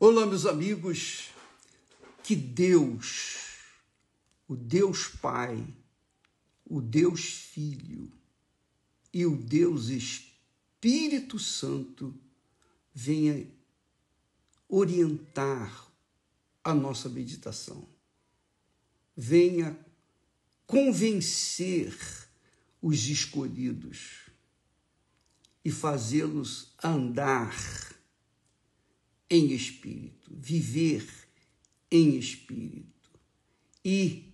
Olá, meus amigos, que Deus, o Deus Pai, o Deus Filho e o Deus Espírito Santo venha orientar a nossa meditação, venha convencer os escolhidos e fazê-los andar em espírito, viver em espírito. E,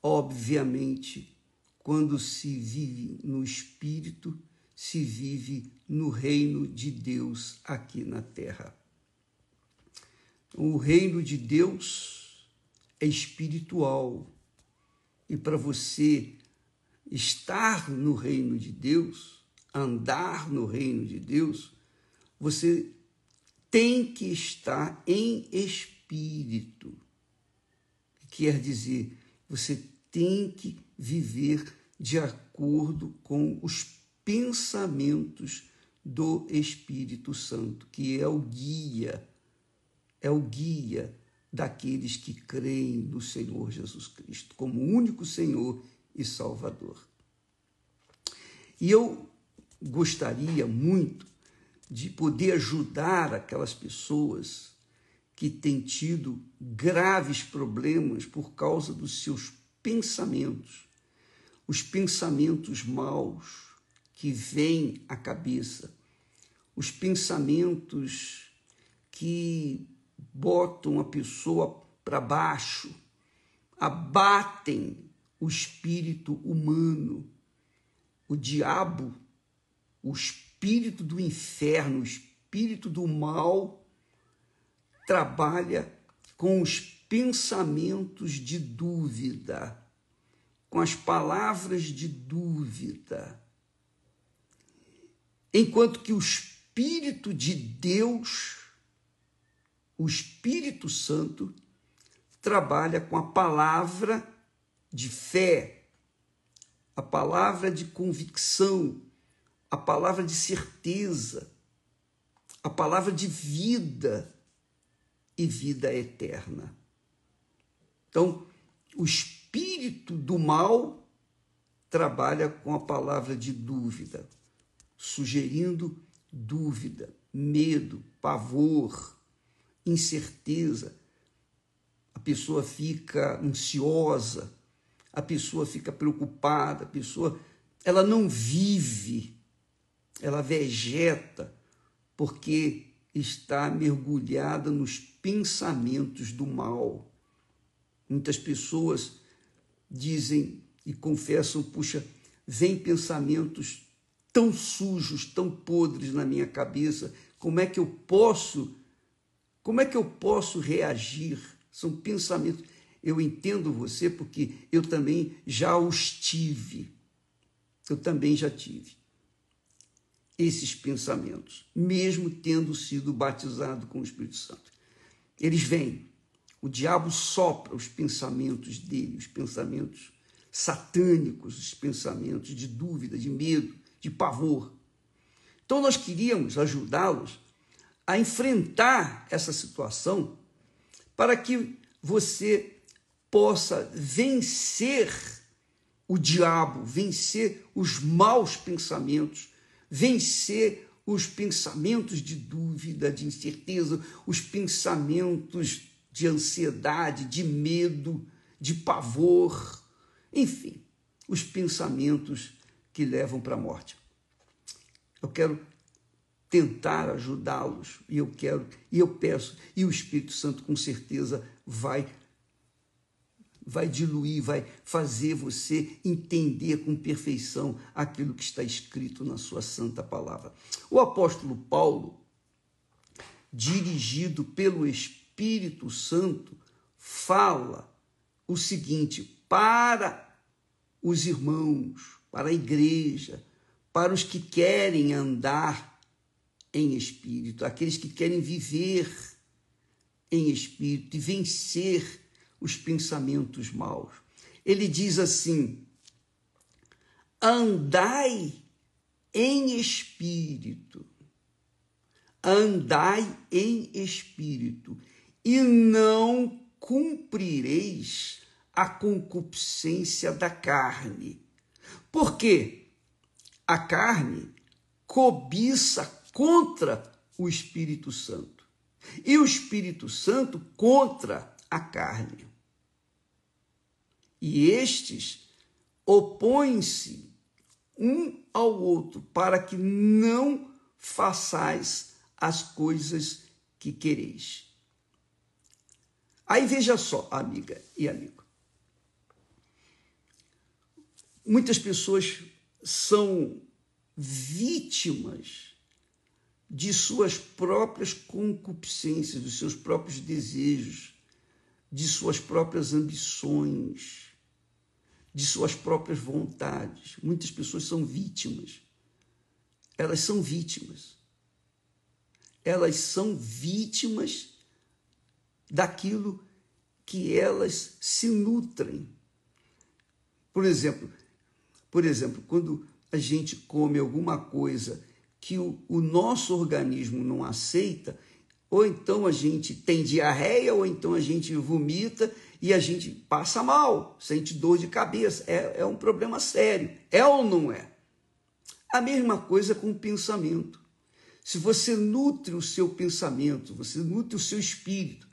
obviamente, quando se vive no espírito, se vive no reino de Deus aqui na terra. O reino de Deus é espiritual. E para você estar no reino de Deus, andar no reino de Deus, você tem que estar em espírito. Quer dizer, você tem que viver de acordo com os pensamentos do Espírito Santo, que é o guia daqueles que creem no Senhor Jesus Cristo como único Senhor e Salvador. E eu gostaria muito de poder ajudar aquelas pessoas que têm tido graves problemas por causa dos seus pensamentos, os pensamentos maus que vêm à cabeça, os pensamentos que botam a pessoa para baixo, abatem o espírito humano. O diabo, o espírito do inferno, o espírito do mal, trabalha com os pensamentos de dúvida, com as palavras de dúvida. Enquanto que o Espírito de Deus, o Espírito Santo, trabalha com a palavra de fé, a palavra de convicção, a palavra de certeza, a palavra de vida e vida eterna. Então, o espírito do mal trabalha com a palavra de dúvida, sugerindo dúvida, medo, pavor, incerteza. A pessoa fica ansiosa, a pessoa fica preocupada, ela não vive, ela vegeta, porque está mergulhada nos pensamentos do mal. Muitas pessoas dizem e confessam, puxa, vem pensamentos tão sujos, tão podres na minha cabeça, como é que eu posso reagir? São pensamentos. Eu entendo você porque eu também já os tive. Eu também já tive esses pensamentos, mesmo tendo sido batizado com o Espírito Santo. Eles vêm, o diabo sopra os pensamentos dele, os pensamentos satânicos, os pensamentos de dúvida, de medo, de pavor. Então nós queríamos ajudá-los a enfrentar essa situação para que você possa vencer o diabo, vencer os maus pensamentos, vencer os pensamentos de dúvida, de incerteza, os pensamentos de ansiedade, de medo, de pavor, enfim, os pensamentos que levam para a morte. Eu quero tentar ajudá-los, e eu peço, e o Espírito Santo com certeza vai diluir, vai fazer você entender com perfeição aquilo que está escrito na sua santa palavra. O apóstolo Paulo, dirigido pelo Espírito Santo, fala o seguinte para os irmãos, para a igreja, para os que querem andar em espírito, aqueles que querem viver em espírito e vencer os pensamentos maus. Ele diz assim: andai em espírito, andai em espírito, e não cumprireis a concupiscência da carne. Porque a carne cobiça contra o Espírito Santo, e o Espírito Santo contra a carne. E estes opõem-se um ao outro, para que não façais as coisas que quereis. Aí veja só, amiga e amigo. Muitas pessoas são vítimas de suas próprias concupiscências, dos seus próprios desejos, de suas próprias ambições, de suas próprias vontades. Muitas pessoas são vítimas. Elas são vítimas. Elas são vítimas daquilo que elas se nutrem. Por exemplo, quando a gente come alguma coisa que o nosso organismo não aceita, ou então a gente tem diarreia, ou então a gente vomita e a gente passa mal, sente dor de cabeça. É um problema sério. É ou não é? A mesma coisa com o pensamento. Se você nutre o seu pensamento, você nutre o seu espírito,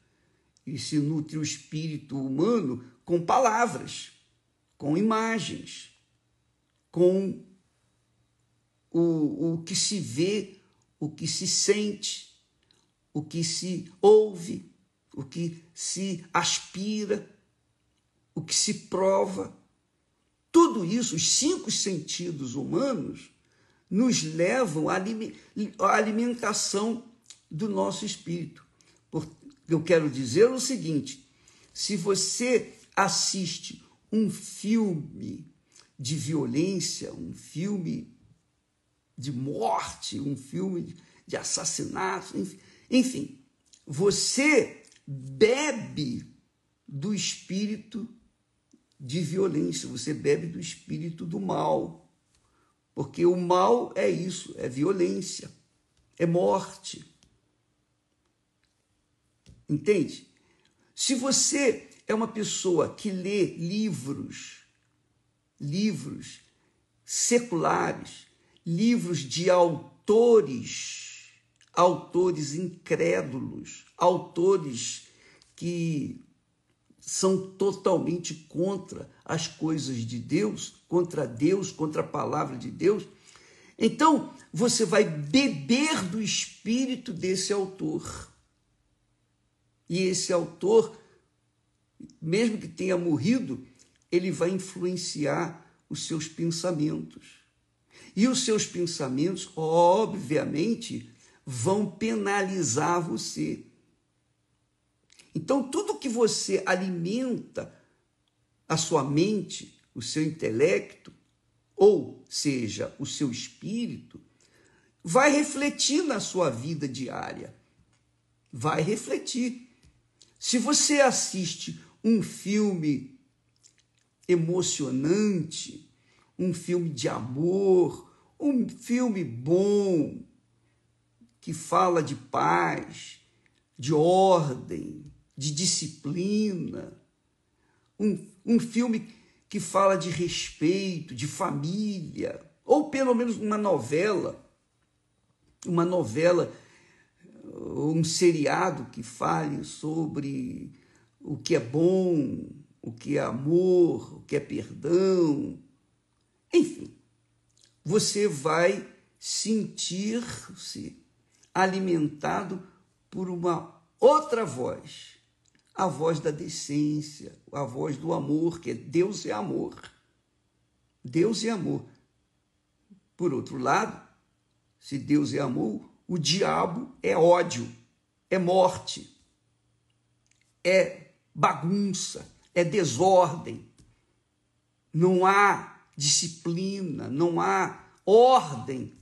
e se nutre o espírito humano com palavras, com imagens, com o que se vê, o que se sente, o que se ouve, o que se aspira, o que se prova. Tudo isso, os 5 sentidos humanos, nos levam à alimentação do nosso espírito. Eu quero dizer o seguinte: se você assiste um filme de violência, um filme de morte, um filme de assassinato, enfim, você bebe do espírito de violência, você bebe do espírito do mal, porque o mal é isso, é violência, é morte. Entende? Se você é uma pessoa que lê livros seculares, livros de autores incrédulos, autores que são totalmente contra as coisas de Deus, contra a palavra de Deus, então você vai beber do espírito desse autor. E esse autor, mesmo que tenha morrido, ele vai influenciar os seus pensamentos. E os seus pensamentos, obviamente, vão penalizar você. Então, tudo que você alimenta a sua mente, o seu intelecto, ou seja, o seu espírito, vai refletir na sua vida diária. Vai refletir. Se você assiste um filme emocionante, um filme de amor, um filme bom, que fala de paz, de ordem, de disciplina, um filme que fala de respeito, de família, ou pelo menos uma novela, um seriado que fale sobre o que é bom, o que é amor, o que é perdão. Enfim, você vai sentir-se alimentado por uma outra voz, a voz da decência, a voz do amor, que é Deus é amor. Deus é amor. Por outro lado, se Deus é amor, o diabo é ódio, é morte, é bagunça, é desordem. Não há disciplina, não há ordem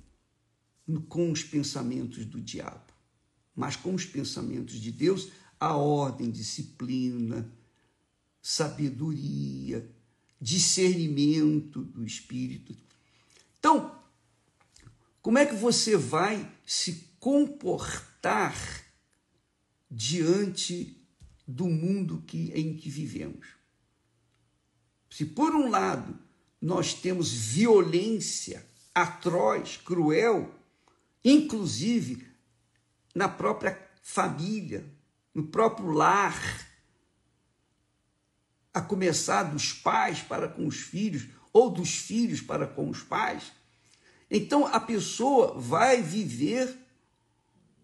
com os pensamentos do diabo. Mas com os pensamentos de Deus, há ordem, disciplina, sabedoria, discernimento do Espírito. Então, como é que você vai se comportar diante do mundo em que vivemos. Se, por um lado, nós temos violência atroz, cruel, inclusive na própria família, no próprio lar, a começar dos pais para com os filhos, ou dos filhos para com os pais, então a pessoa vai viver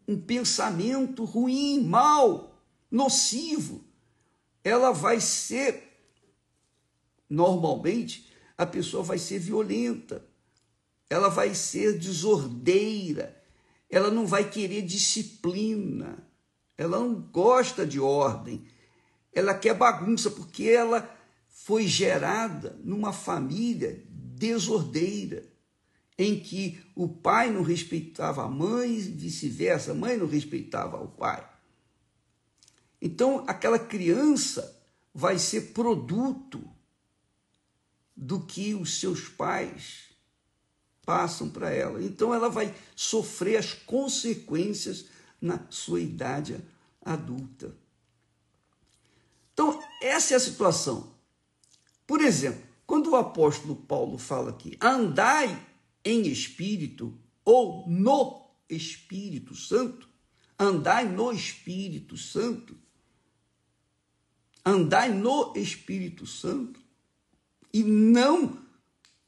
um pensamento ruim, mau, nocivo. Ela vai ser, normalmente, a pessoa vai ser violenta, ela vai ser desordeira, ela não vai querer disciplina, ela não gosta de ordem, ela quer bagunça, porque ela foi gerada numa família desordeira, em que o pai não respeitava a mãe e vice-versa, a mãe não respeitava o pai. Então, aquela criança vai ser produto do que os seus pais passam para ela. Então, ela vai sofrer as consequências na sua idade adulta. Então, essa é a situação. Por exemplo, quando o apóstolo Paulo fala aqui, andai em espírito ou no Espírito Santo, andai no Espírito Santo, andai no Espírito Santo, e não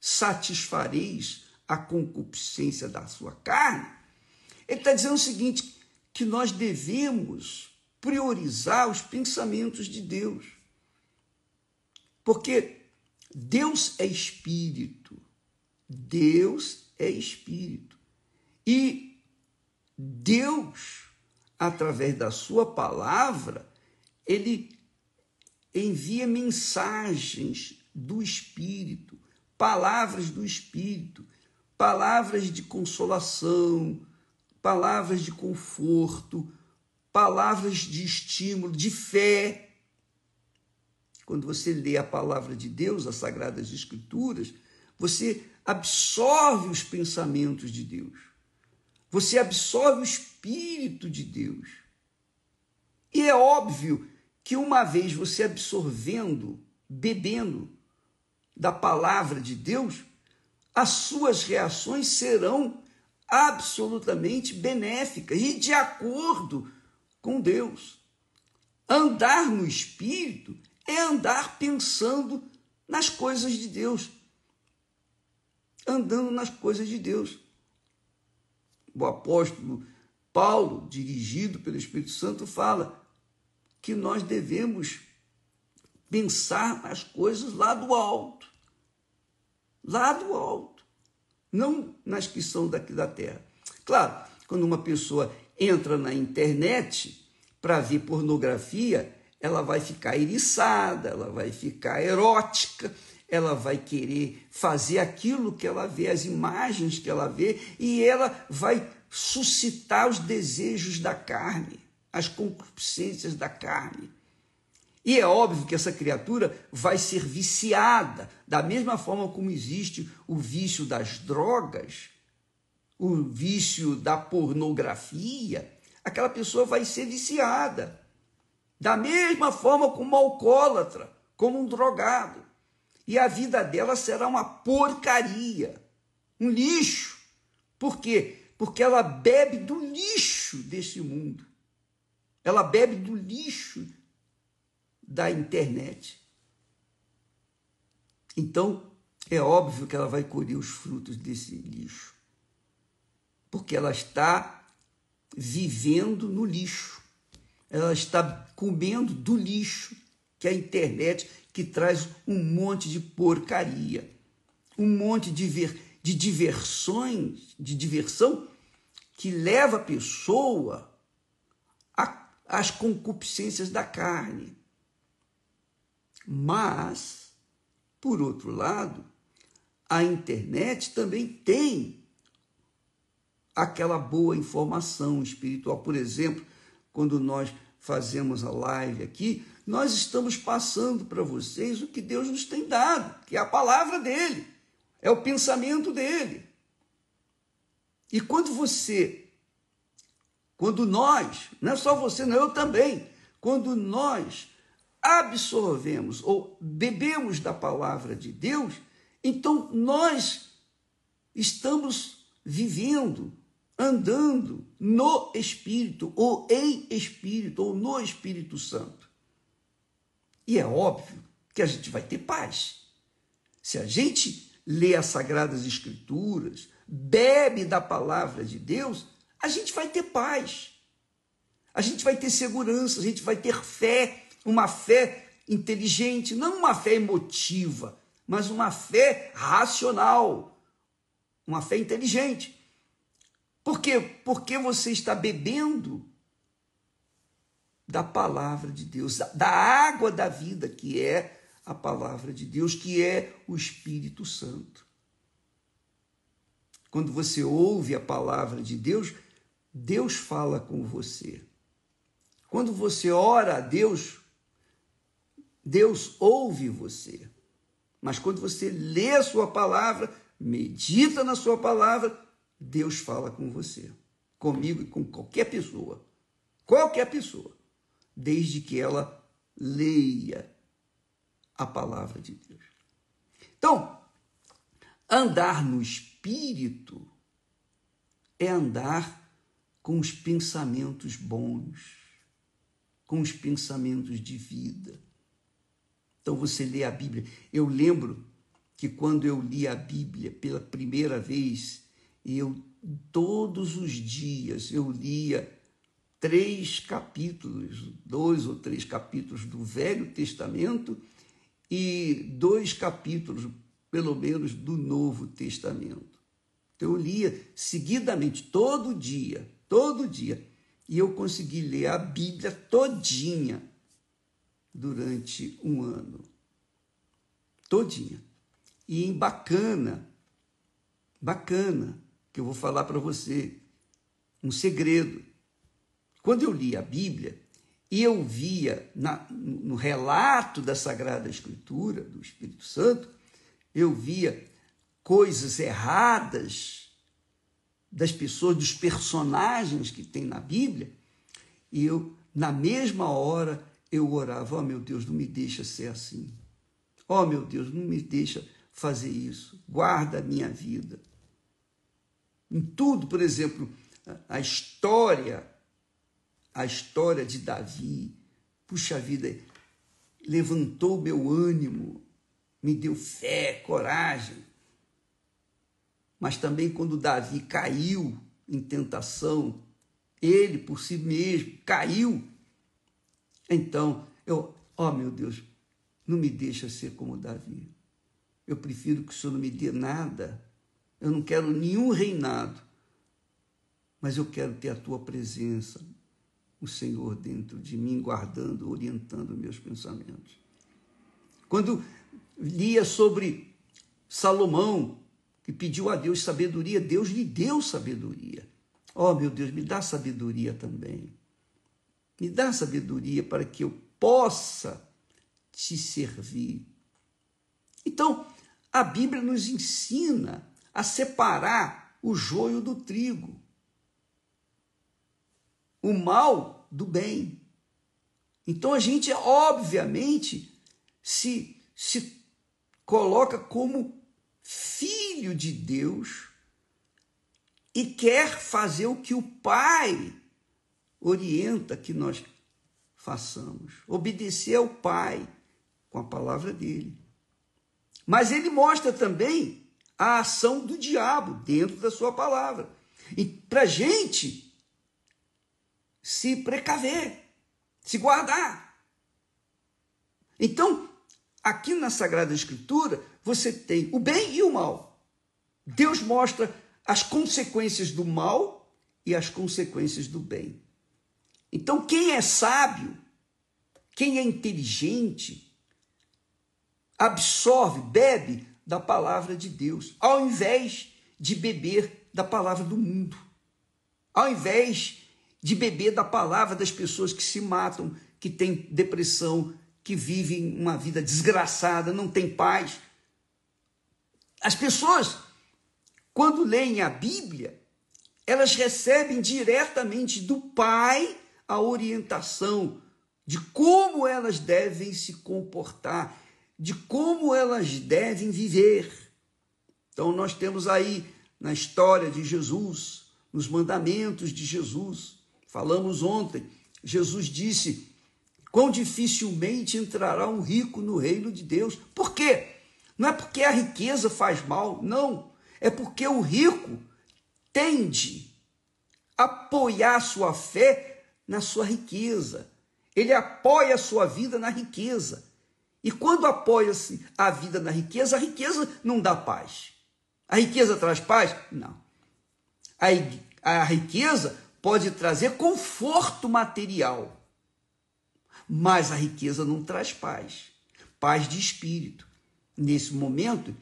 satisfareis a concupiscência da sua carne. Ele está dizendo o seguinte, que nós devemos priorizar os pensamentos de Deus, porque Deus é espírito, Deus é espírito, e Deus, através da sua palavra, ele envia mensagens do Espírito, palavras do Espírito, palavras de consolação, palavras de conforto, palavras de estímulo, de fé. Quando você lê a palavra de Deus, as Sagradas Escrituras, você absorve os pensamentos de Deus. Você absorve o Espírito de Deus. E é óbvio que uma vez você absorvendo, bebendo da palavra de Deus, as suas reações serão absolutamente benéficas e de acordo com Deus. Andar no Espírito é andar pensando nas coisas de Deus, andando nas coisas de Deus. O apóstolo Paulo, dirigido pelo Espírito Santo, fala que nós devemos pensar nas coisas lá do alto, não nas que são daqui da terra. Claro, quando uma pessoa entra na internet para ver pornografia, ela vai ficar eriçada, ela vai ficar erótica, ela vai querer fazer aquilo que ela vê, as imagens que ela vê, e ela vai suscitar os desejos da carne, as concupiscências da carne. E é óbvio que essa criatura vai ser viciada, da mesma forma como existe o vício das drogas, o vício da pornografia, aquela pessoa vai ser viciada. Da mesma forma como um alcoólatra, como um drogado. E a vida dela será uma porcaria, um lixo. Por quê? Porque ela bebe do lixo desse mundo. Ela bebe do lixo da internet. Então, é óbvio que ela vai colher os frutos desse lixo. Porque ela está vivendo no lixo. Ela está comendo do lixo, que é a internet, que traz um monte de porcaria, um monte de diversão que leva a pessoa às concupiscências da carne. Mas, por outro lado, a internet também tem aquela boa informação espiritual. Por exemplo, quando nós fazemos a live aqui, nós estamos passando para vocês o que Deus nos tem dado, que é a palavra dele, é o pensamento dele. E quando você Quando nós, não é só você, não, eu também, quando nós absorvemos ou bebemos da palavra de Deus, então nós estamos vivendo, andando no Espírito, ou em Espírito, ou no Espírito Santo. E é óbvio que a gente vai ter paz. Se a gente lê as Sagradas Escrituras, bebe da palavra de Deus, a gente vai ter paz. A gente vai ter segurança, a gente vai ter fé, uma fé inteligente, não uma fé emotiva, mas uma fé racional, uma fé inteligente. Por quê? Porque você está bebendo da palavra de Deus, da água da vida, que é a palavra de Deus, que é o Espírito Santo. Quando você ouve a palavra de Deus, Deus fala com você. Quando você ora a Deus, Deus ouve você. Mas quando você lê a sua palavra, medita na sua palavra, Deus fala com você, comigo e com qualquer pessoa, desde que ela leia a palavra de Deus. Então, andar no Espírito é andar com os pensamentos bons, com os pensamentos de vida. Então, você lê a Bíblia. Eu lembro que quando eu li a Bíblia pela primeira vez, todos os dias, eu lia 2 ou 3 capítulos do Velho Testamento e 2 capítulos, pelo menos, do Novo Testamento. Então, eu lia seguidamente, todo dia, e eu consegui ler a Bíblia todinha durante um ano. Todinha. E bacana, que eu vou falar para você, um segredo. Quando eu li a Bíblia, e eu via no relato da Sagrada Escritura, do Espírito Santo, eu via coisas erradas das pessoas, dos personagens que tem na Bíblia, e eu, na mesma hora, eu orava, oh meu Deus, não me deixa ser assim. Oh meu Deus, não me deixa fazer isso. Guarda a minha vida. Em tudo, por exemplo, a história de Davi, puxa vida, levantou meu ânimo, me deu fé, coragem. Mas também quando Davi caiu em tentação, ele por si mesmo caiu. Então, meu Deus, não me deixa ser como Davi. Eu prefiro que o Senhor não me dê nada. Eu não quero nenhum reinado, mas eu quero ter a tua presença, o Senhor dentro de mim, guardando, orientando meus pensamentos. Quando lia sobre Salomão, que pediu a Deus sabedoria, Deus lhe deu sabedoria. Oh, meu Deus, me dá sabedoria também. Me dá sabedoria para que eu possa te servir. Então, a Bíblia nos ensina a separar o joio do trigo, o mal do bem. Então, a gente, obviamente, se coloca como filho de Deus e quer fazer o que o Pai orienta que nós façamos, obedecer ao Pai com a palavra dele. Mas ele mostra também a ação do diabo dentro da sua palavra. E para a gente se precaver, se guardar. Então, aqui na Sagrada Escritura, você tem o bem e o mal. Deus mostra as consequências do mal e as consequências do bem. Então, quem é sábio, quem é inteligente, absorve, bebe da palavra de Deus, ao invés de beber da palavra do mundo, ao invés de beber da palavra das pessoas que se matam, que têm depressão, que vivem uma vida desgraçada, não têm paz. As pessoas, quando leem a Bíblia, elas recebem diretamente do Pai a orientação de como elas devem se comportar, de como elas devem viver. Então, nós temos aí na história de Jesus, nos mandamentos de Jesus, falamos ontem, Jesus disse: quão dificilmente entrará um rico no reino de Deus. Por quê? Não é porque a riqueza faz mal, não. É porque o rico tende a apoiar sua fé na sua riqueza. Ele apoia a sua vida na riqueza. E quando apoia-se a vida na riqueza, a riqueza não dá paz. A riqueza traz paz? Não. A riqueza pode trazer conforto material, mas a riqueza não traz paz. Paz de espírito. Nesse momento,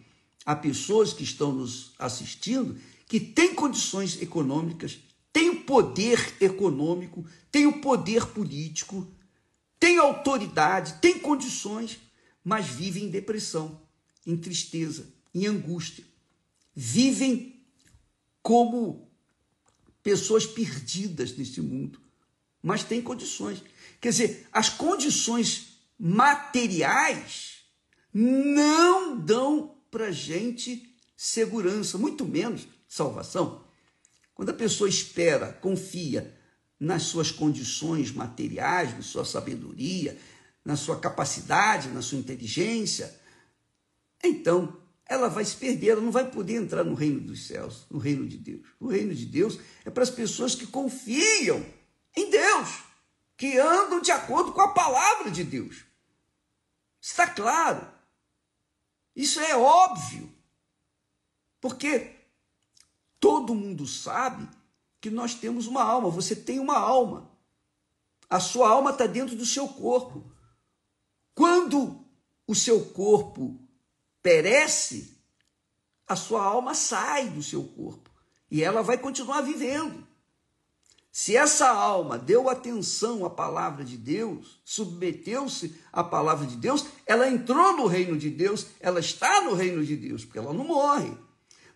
há pessoas que estão nos assistindo que têm condições econômicas, têm o poder econômico, têm o poder político, têm autoridade, têm condições, mas vivem em depressão, em tristeza, em angústia. Vivem como pessoas perdidas nesse mundo, mas têm condições. Quer dizer, as condições materiais não dão para a gente segurança, muito menos salvação. Quando a pessoa espera, confia nas suas condições materiais, na sua sabedoria, na sua capacidade, na sua inteligência, então ela vai se perder, ela não vai poder entrar no reino dos céus, no reino de Deus. O reino de Deus é para as pessoas que confiam em Deus, que andam de acordo com a palavra de Deus. Está claro. Isso é óbvio. Porque todo mundo sabe que nós temos uma alma. Você tem uma alma. A sua alma está dentro do seu corpo. Quando o seu corpo perece, a sua alma sai do seu corpo e ela vai continuar vivendo. Se essa alma deu atenção à palavra de Deus, submeteu-se à palavra de Deus, ela entrou no reino de Deus, ela está no reino de Deus, porque ela não morre.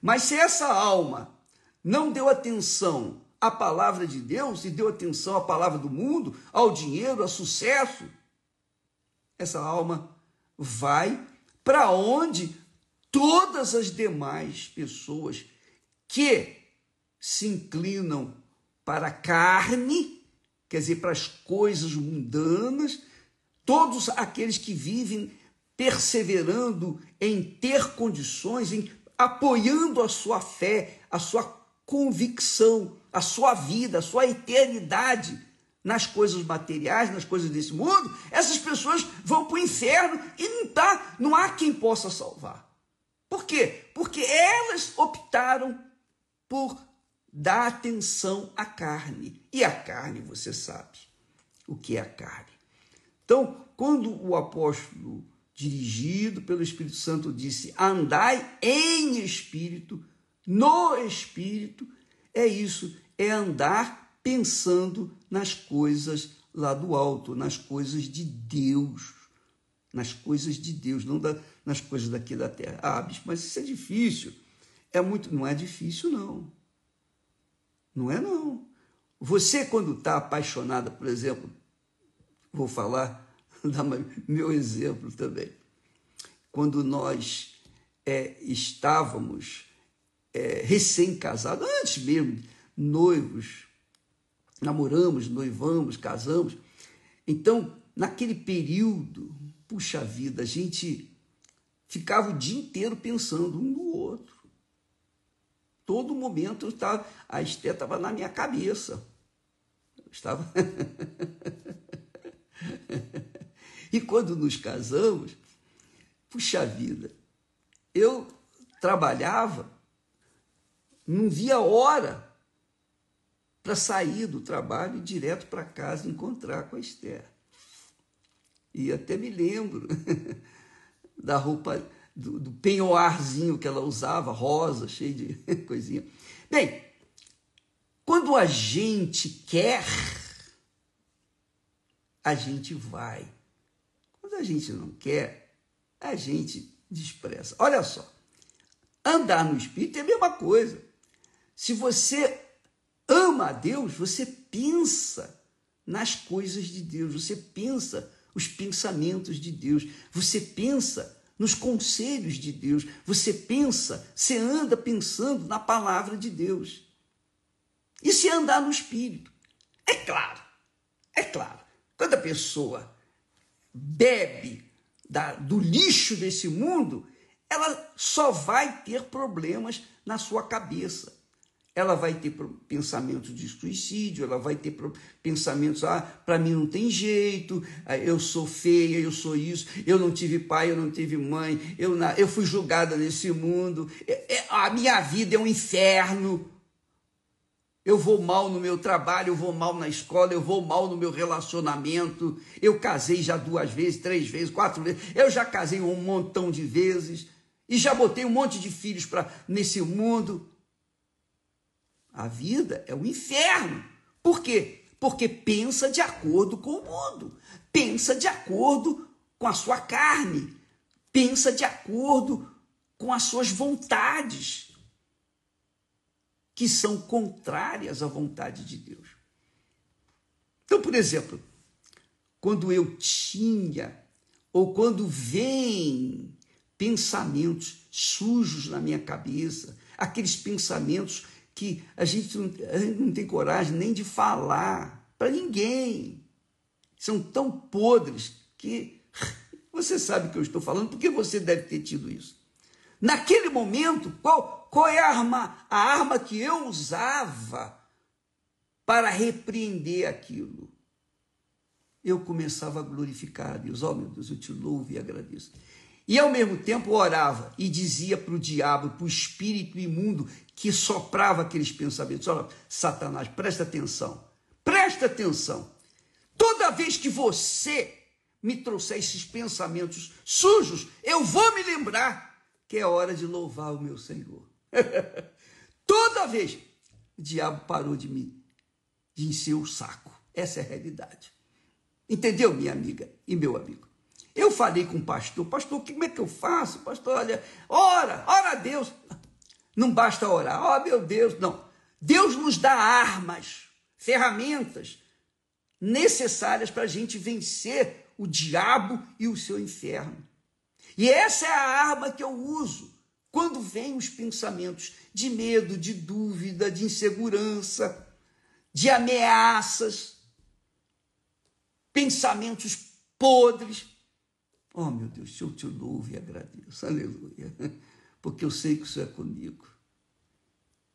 Mas se essa alma não deu atenção à palavra de Deus e deu atenção à palavra do mundo, ao dinheiro, ao sucesso, essa alma vai para onde todas as demais pessoas que se inclinam para a carne, quer dizer, para as coisas mundanas, todos aqueles que vivem perseverando em ter condições, em apoiando a sua fé, a sua convicção, a sua vida, a sua eternidade nas coisas materiais, nas coisas desse mundo, essas pessoas vão para o inferno e não há quem possa salvar. Por quê? Porque elas optaram por dar atenção à carne. E a carne, você sabe o que é a carne. Então, quando o apóstolo, dirigido pelo Espírito Santo, disse: andai em espírito, no espírito, é isso, é andar pensando nas coisas lá do alto, nas coisas de Deus, nas coisas de Deus, não nas coisas daqui da terra. Ah, bicho, mas isso é difícil. Não é difícil, não. Não é, não. Você, quando está apaixonada, por exemplo, vou falar, dar meu exemplo também. Quando nós estávamos recém-casados, antes mesmo, noivos, namoramos, noivamos, casamos. Então, naquele período, puxa vida, a gente ficava o dia inteiro pensando um no outro. Todo momento a Esté estava na minha cabeça. Estava. E quando nos casamos, puxa vida, eu trabalhava, não via hora para sair do trabalho e ir direto para casa encontrar com a Esté. E até me lembro da roupa, do penhoarzinho que ela usava, rosa, cheio de coisinha. Bem, quando a gente quer, a gente vai. Quando a gente não quer, a gente despreza. Olha só, andar no Espírito é a mesma coisa. Se você ama a Deus, você pensa nas coisas de Deus, você pensa os pensamentos de Deus, você pensa nos conselhos de Deus, você anda pensando na palavra de Deus. Isso é andar no Espírito. É claro, quando a pessoa bebe do lixo desse mundo, ela só vai ter problemas na sua cabeça. Ela vai ter pensamentos de suicídio, ela vai ter pensamentos, para mim não tem jeito, eu sou feia, eu sou isso, eu não tive pai, eu não tive mãe, eu fui julgada nesse mundo, a minha vida é um inferno, eu vou mal no meu trabalho, eu vou mal na escola, eu vou mal no meu relacionamento, eu casei já 2 vezes, 3 vezes, 4 vezes, eu já casei um montão de vezes, e já botei um monte de filhos nesse mundo. A vida é um inferno. Por quê? Porque pensa de acordo com o mundo, pensa de acordo com a sua carne, pensa de acordo com as suas vontades, que são contrárias à vontade de Deus. Então, por exemplo, quando eu tinha, ou quando vem pensamentos sujos na minha cabeça, aqueles pensamentos que a gente não tem coragem nem de falar para ninguém, são tão podres que você sabe o que eu estou falando, porque você deve ter tido isso. Naquele momento, qual é a arma que eu usava para repreender aquilo? Eu começava a glorificar a Deus. Oh, meu Deus, eu te louvo e agradeço. E, ao mesmo tempo, orava e dizia para o diabo, para o espírito imundo que soprava aqueles pensamentos: olha, Satanás, presta atenção. Toda vez que você me trouxer esses pensamentos sujos, eu vou me lembrar que é hora de louvar o meu Senhor. Toda vez, o diabo parou de encher o saco. Essa é a realidade. Entendeu, minha amiga e meu amigo? Eu falei com o pastor, como é que eu faço? Pastor, olha, ora a Deus. Não basta orar, oh meu Deus, não. Deus nos dá armas, ferramentas necessárias para a gente vencer o diabo e o seu inferno. E essa é a arma que eu uso quando vêm os pensamentos de medo, de dúvida, de insegurança, de ameaças, pensamentos podres. Oh, meu Deus, eu te louvo e agradeço, aleluia, porque eu sei que o Senhor é comigo.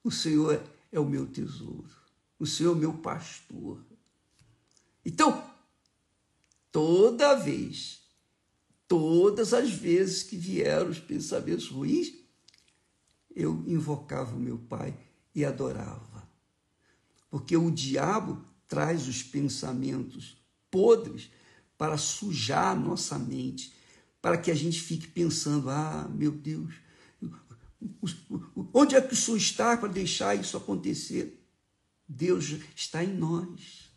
O Senhor é o meu tesouro, o Senhor é o meu pastor. Então, todas as vezes que vieram os pensamentos ruins, eu invocava o meu Pai e adorava. Porque o diabo traz os pensamentos podres para sujar a nossa mente, para que a gente fique pensando: ah, meu Deus, onde é que o Senhor está para deixar isso acontecer? Deus está em nós.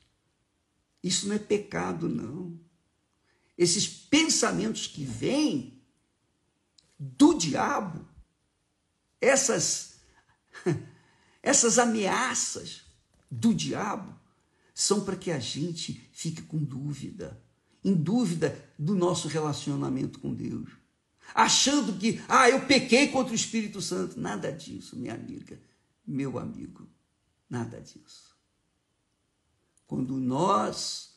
Isso não é pecado, não. Esses pensamentos que vêm do diabo, essas ameaças do diabo, são para que a gente fique com dúvida, em dúvida do nosso relacionamento com Deus, achando que, eu pequei contra o Espírito Santo. Nada disso, minha amiga, meu amigo, nada disso. Quando nós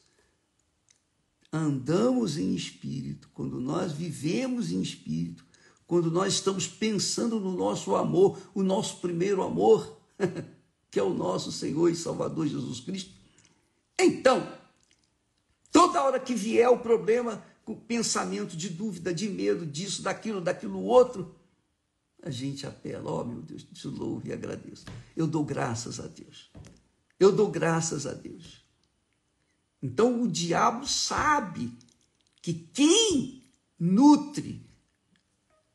andamos em espírito, quando nós vivemos em espírito, quando nós estamos pensando no nosso amor, o nosso primeiro amor, que é o nosso Senhor e Salvador Jesus Cristo, então, toda hora que vier o problema, com pensamento de dúvida, de medo, disso, daquilo outro, a gente apela: oh meu Deus, te louvo e agradeço. Eu dou graças a Deus. Então o diabo sabe que quem nutre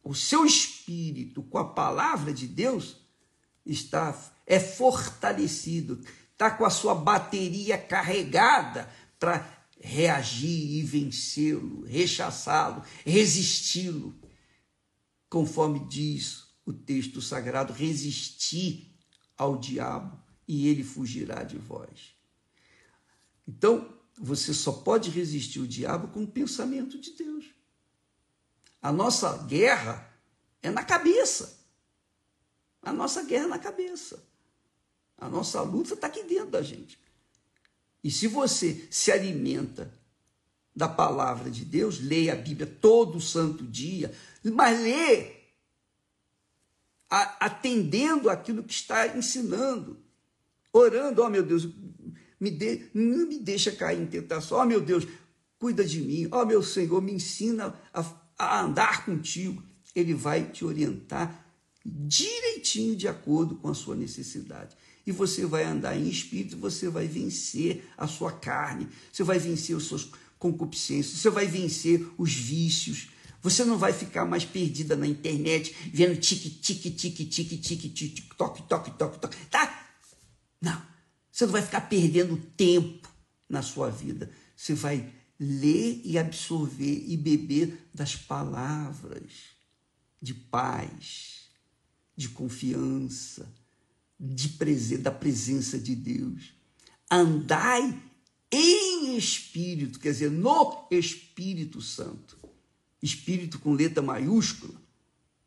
o seu espírito com a palavra de Deus é fortalecido, está com a sua bateria carregada para reagir e vencê-lo, rechaçá-lo, resisti-lo. Conforme diz o texto sagrado, resistir ao diabo e ele fugirá de vós. Então, você só pode resistir o diabo com o pensamento de Deus. A nossa guerra é na cabeça. A nossa guerra é na cabeça. A nossa luta está aqui dentro da gente. E se você se alimenta da palavra de Deus, leia a Bíblia todo santo dia, mas lê atendendo aquilo que está ensinando, orando, meu Deus, não me deixa cair em tentação, meu Deus, cuida de mim, meu Senhor, me ensina a andar contigo. Ele vai te orientar direitinho de acordo com a sua necessidade. E você vai andar em espírito, você vai vencer a sua carne, você vai vencer os seus concupiscências, você vai vencer os vícios, você não vai ficar mais perdida na internet, vendo tique, toque, tá? Não, você não vai ficar perdendo tempo na sua vida, você vai ler e absorver e beber das palavras de paz, de confiança, da presença de Deus. Andai em Espírito, quer dizer, no Espírito Santo. Espírito com letra maiúscula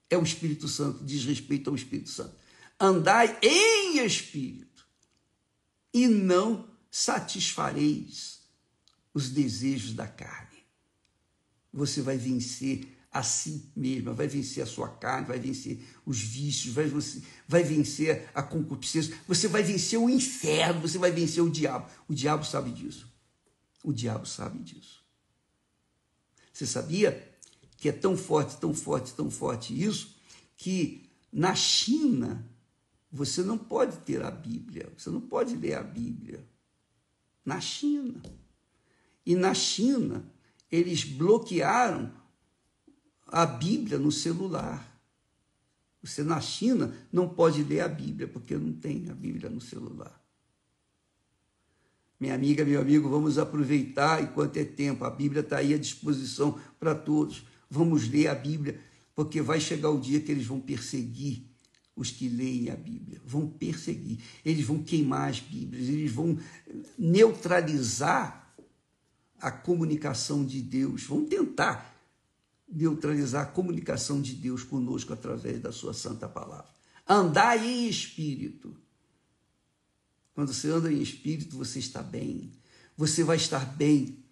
é o Espírito Santo, diz respeito ao Espírito Santo. Andai em Espírito e não satisfareis os desejos da carne. Você vai vencer a si mesma, vai vencer a sua carne, vai vencer os vícios, vai vencer a concupiscência, você vai vencer o inferno, você vai vencer o diabo. O diabo sabe disso. O diabo sabe disso. Você sabia que é tão forte isso, que na China você não pode ter a Bíblia, você não pode ler a Bíblia. Na China. E na China, eles bloquearam a Bíblia no celular. Você na China não pode ler a Bíblia, porque não tem a Bíblia no celular. Minha amiga, meu amigo, vamos aproveitar enquanto é tempo. A Bíblia está aí à disposição para todos. Vamos ler a Bíblia, porque vai chegar o dia que eles vão perseguir os que leem a Bíblia. Vão perseguir. Eles vão queimar as Bíblias, eles vão neutralizar a comunicação de Deus, vão tentar neutralizar a comunicação de Deus conosco através da sua santa palavra. Andai em espírito. Quando você anda em espírito, você está bem. Você vai estar bem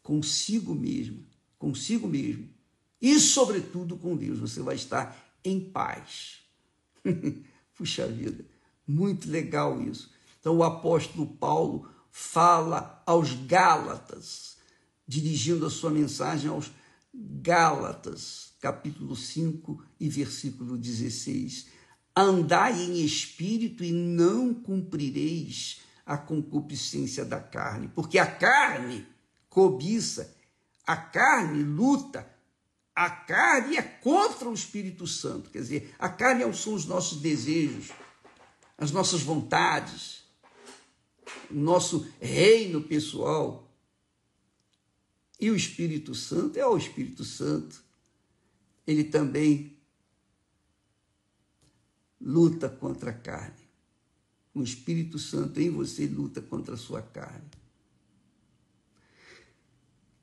consigo mesmo. E, sobretudo, com Deus. Você vai estar em paz. Puxa vida, muito legal isso. Então, o apóstolo Paulo fala aos Gálatas, dirigindo a sua mensagem aos Gálatas, capítulo 5 e versículo 16. Andai em espírito e não cumprireis a concupiscência da carne, porque a carne cobiça, a carne luta, a carne é contra o Espírito Santo, quer dizer, a carne são os nossos desejos, as nossas vontades, o nosso reino pessoal. E o Espírito Santo é o Espírito Santo. Ele também luta contra a carne. O Espírito Santo em você luta contra a sua carne.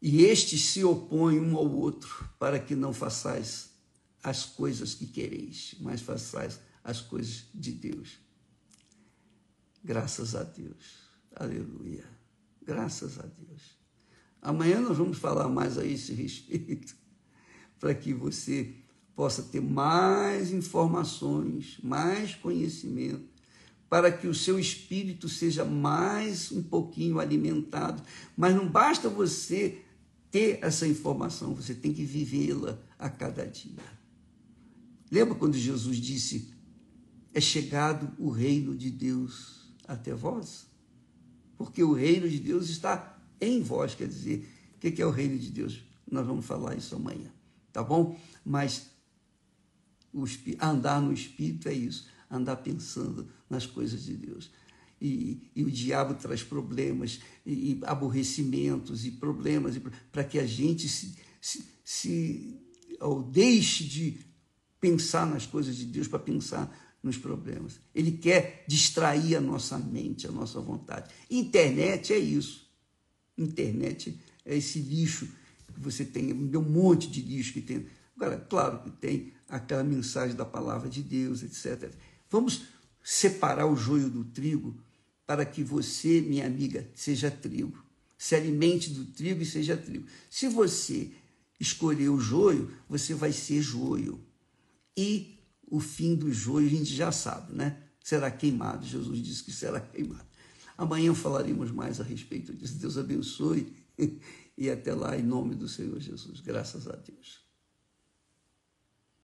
E estes se opõem um ao outro, para que não façais as coisas que quereis, mas façais as coisas de Deus. Graças a Deus. Aleluia. Graças a Deus. Amanhã nós vamos falar mais a esse respeito, para que você possa ter mais informações, mais conhecimento, para que o seu espírito seja mais um pouquinho alimentado. Mas não basta você ter essa informação, você tem que vivê-la a cada dia. Lembra quando Jesus disse, é chegado o reino de Deus até vós? Porque o reino de Deus está em vós, quer dizer, o que é o reino de Deus? Nós vamos falar isso amanhã, tá bom? Mas andar no Espírito é isso, andar pensando nas coisas de Deus. E o diabo traz problemas, e aborrecimentos, e problemas, para que a gente deixe de pensar nas coisas de Deus, para pensar nos problemas. Ele quer distrair a nossa mente, a nossa vontade. Internet é isso. Internet é esse lixo que você tem, um monte de lixo que tem. Agora, claro que tem aquela mensagem da palavra de Deus, etc. Vamos separar o joio do trigo para que você, minha amiga, seja trigo. Se alimente do trigo e seja trigo. Se você escolher o joio, você vai ser joio. E o fim do joio a gente já sabe, né? Será queimado. Jesus disse que será queimado. Amanhã falaremos mais a respeito disso. Deus abençoe e até lá, em nome do Senhor Jesus. Graças a Deus.